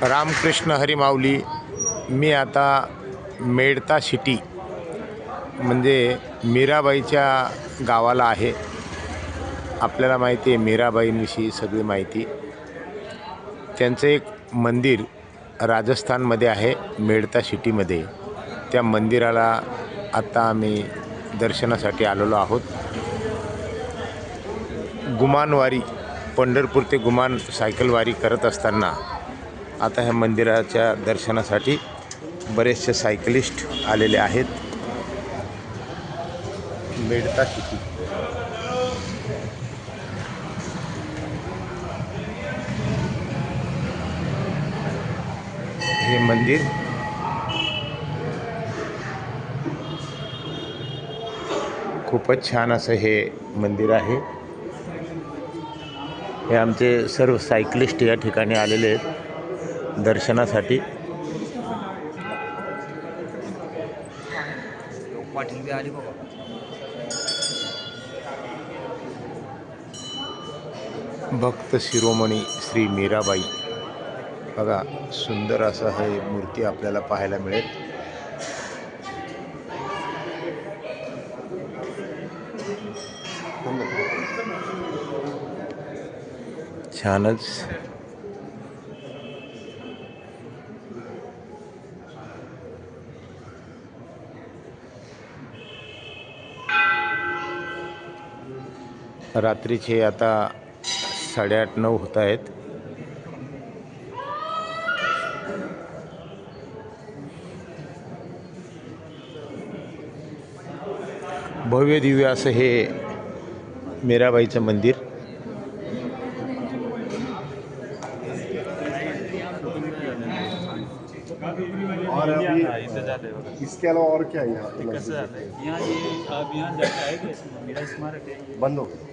रामकृष्ण हरी माऊली. मी आता मेडता सिटी म्हणजे मीराबाईच्या गावाला आहे. आपल्याला माहिती आहे मीराबाईंविषयी सगळी माहिती. त्यांचं एक मंदिर राजस्थानमध्ये आहे मेडता सिटीमध्ये. त्या मंदिराला आता आम्ही दर्शनासाठी आलेलो आहोत. गुमानवारी पंढरपूर ते गुमान सायकलवारी करत असताना आता ह्या मंदिराच्या दर्शनासाठी बरेचसे सायकलिस्ट आलेले आहेत. मेडता सिटी हे मंदिर खूपच छान असं हे मंदिर आहे. हे आमचे सर्व सायकलिस्ट या ठिकाणी आलेले आहेत दर्शनासाठी. भक्त शिरोमणी श्री मीराबाई. बघा सुंदर असं हे मूर्ती आपल्याला पाहायला मिळेल. छानच. रात्रीचे आता 8:30-9 होत आहेत. भव्य दिव्य असं हे मीराबाईचं मंदिर. और इसके अलावा और क्या है यहाँ पे? यहाँ ये आप यहाँ जाके आएंगे, मेरा स्मारक है बंद हो गया।